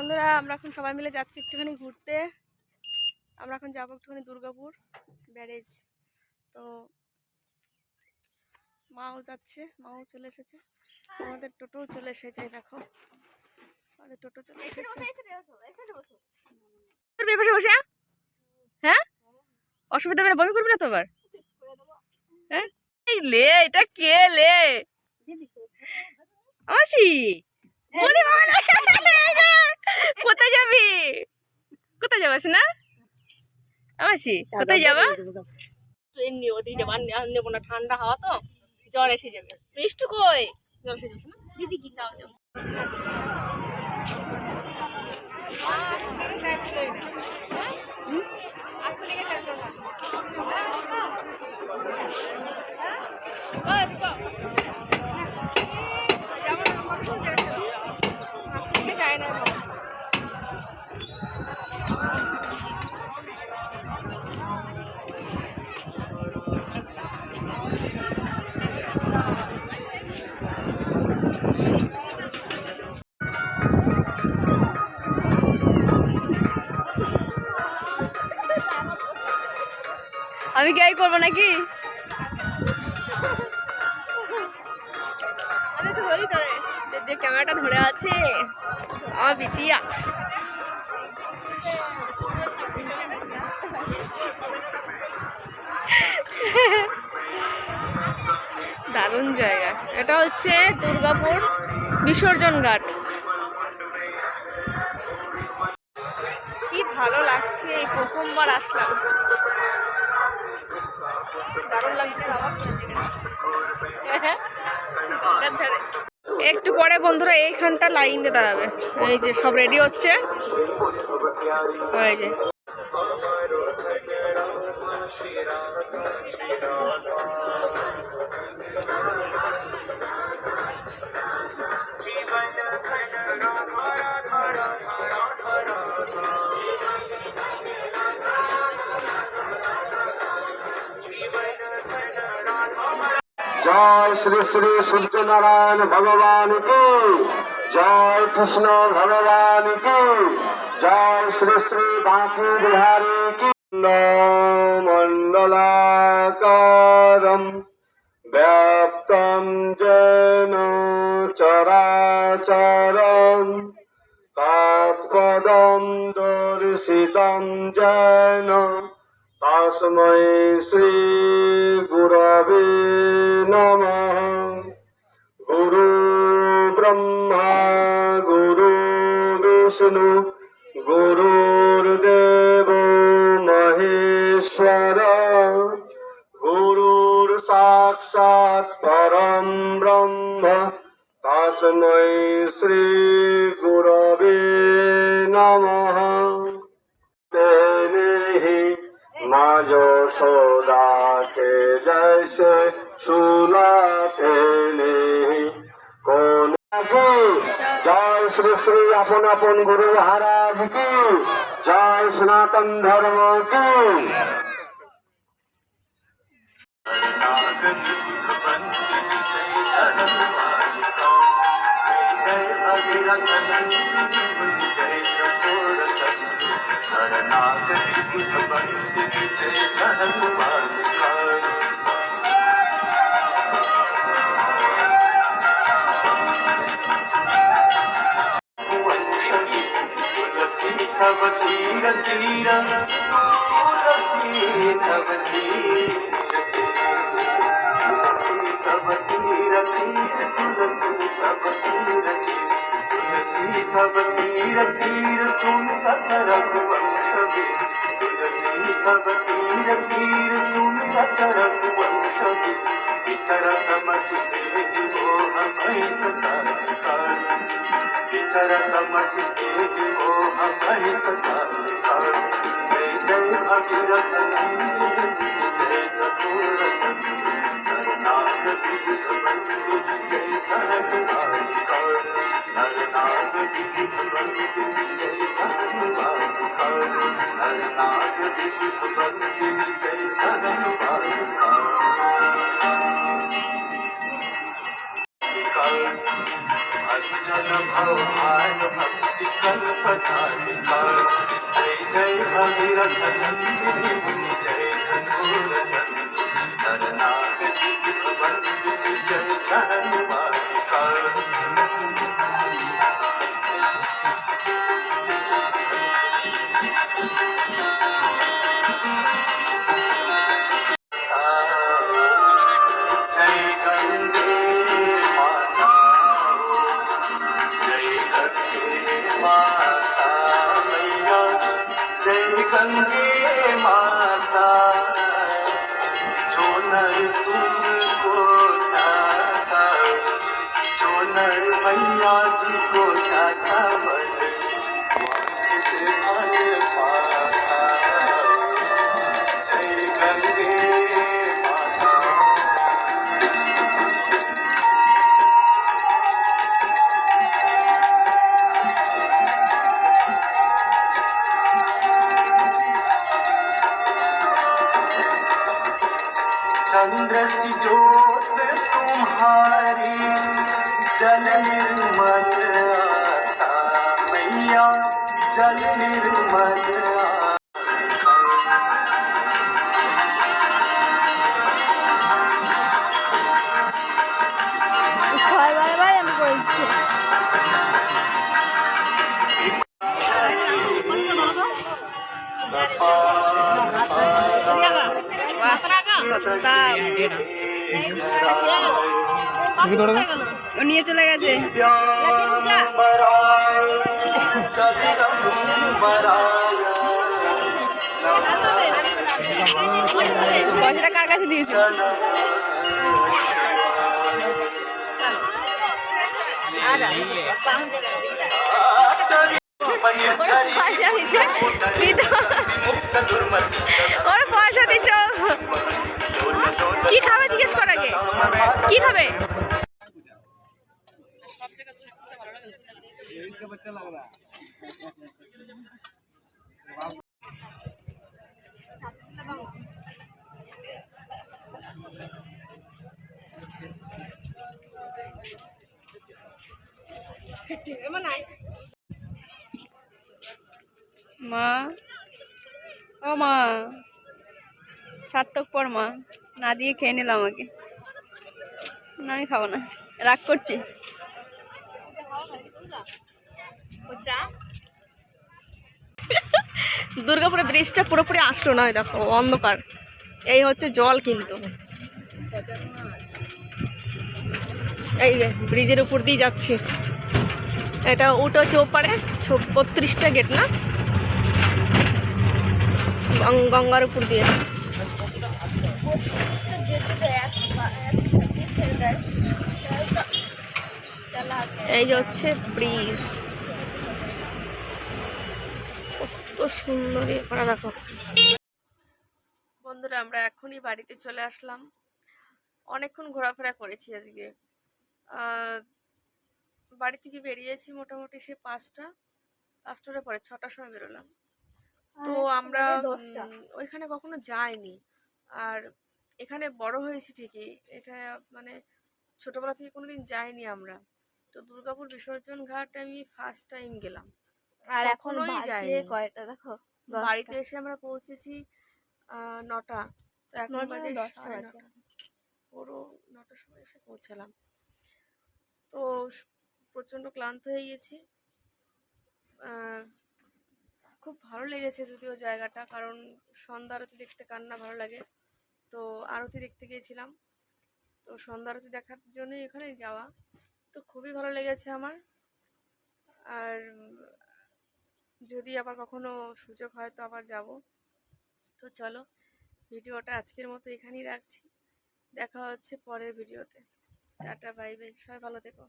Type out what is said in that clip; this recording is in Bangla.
বন্ধুরা আমরা এখন সবাই মিলে যাচ্ছি একটুখানি ঘুরতে। আমরা এখন যাবো একটুখানি দুর্গাপুর ব্যারেজ। তো মাও যাচ্ছে, মাও চলে এসেছে, আমাদের টোটোও চলে এসেছে। দেখো আমাদের টোটো চলে এসেছে। বসে বসে হ্যাঁ অসুবিধা হবে না, বমি করবি না তো আবার? হ্যাঁ লে, এটা কে লে মাসি? কোথায় যাবি? কোথায় যাবাস না মাসি? কোথায় যাবা? ট্রেন নিয়ে ওদিকে যাবো, আর নেবো না, ঠান্ডা হাওয়া তো জ্বর এসে যাবে। মিষ্টি কই? জ্বর এসে যাবে না দিদি, কি যাও যাও। যায় না আমি কি করবো নাকি? আমি তো ধরি ধরে যে ক্যামেরাটা ধরে আছে আমার বিটিয়া। দারুণ জায়গা। এটা হচ্ছে দুর্গাপুর বিসর্জন ঘাট। কি ভালো লাগছে, এই প্রথমবার আসলাম, দারুণ লাগছে। একটু পরে বন্ধুরা এইখানটা লাইন দিয়ে দাঁড়াবে। এই যে সব রেডি হচ্ছে, এই যে जय श्री श्री सूर्य नारायण भगवान की जय, कृष्ण भगवान की जय, श्री श्री बांकी बिहारी की। मंडलाकारं व्याप्तं येन चराचरं तत्पदं दर्शितं येन तस्मै श्री गुरवे नमः। गुरु ब्रह्मा गुरु विष्णु गुरुर्देव महेश्वर गुरुर्साक्षात् परं ब्रह्म तस्मै श्री गुरवे नमः। यशोदा के जैसे सुलाते नहीं कौन की जय, श्री श्री अपन अपन गुरु महाराज की जय, सनातन धर्म की। गंगे माता सोनर तुमको चाहता, सोनर मैया जी को चाहता मन मन पाता। जय गंगे माता। चंद्र की ज्योत तुम्हारी जल निर्मल आता, मैया जल निर्मल आता। নিয়ে চলে গেছে। পয়সাটা কার কাছে দিয়েছো? ওর পয়সা দিছ, কি খাবে জিজ্ঞেস কর আগে, কি খাবে? মা, ও মা, সার্থক পর মা, না দিয়ে খেয়ে নিলাম আমাকে। না আমি খাবো না, রাগ করছি। দুর্গাপুরে ব্রিজটা পুরোপুরি আসলো না, দেখো অন্ধকার। এই হচ্ছে জল, কিন্তু এই যে ব্রিজের উপর দিয়ে যাচ্ছি। এটা উটো চৌপাড়ে ৩৫টা গেট না, গঙ্গার উপর দিয়ে। এই যে হচ্ছে ব্রিজ, কত সুন্দর করা দেখো। বন্ধুরা আমরা এখনই বাড়িতে চলে আসলাম। অনেকক্ষণ ঘোরাফেরা করেছি আজকে। বাড়ি থেকে বেরিয়েছি মোটামুটি সে ৫টার পরে, ৬টার সময় বেরোলাম। তো আমরা ওইখানে কখনো যাইনি, আর এখানে বড় হয়েছি ঠিকই, এটা মানে ছোটবেলা থেকে কোনোদিন যাইনি আমরা। তো দুর্গাপুর বিসর্জন ঘাট আমি ফার্স্ট টাইম গেলাম, আর এখনোই যাইনি। কয়টা দেখো, বাড়িতে এসে আমরা পৌঁছেছি ৯টা, তো এখন বাজে ৯:৩০, পুরো ৯টার সময় এসে পৌঁছালাম। তো প্রচণ্ড ক্লান্ত হয়ে গেছি। খুব ভালো লেগেছে যদিও জায়গাটা, কারণ সন্ধ্যা আরতি দেখতে কার না ভালো লাগে। তো আরতি দেখতে গিয়েছিলাম, তো সন্ধ্যা আরতি দেখার জন্যই এখানে যাওয়া। তো খুবই ভালো লেগেছে আমার। আর যদি আবার কখনো সুযোগ হয় তো আবার যাব। তো চলো, ভিডিওটা আজকের মতো এখানেই রাখছি। দেখা হচ্ছে পরের ভিডিওতে। টাটা, বাই বাই, সবাই ভালো থেকো।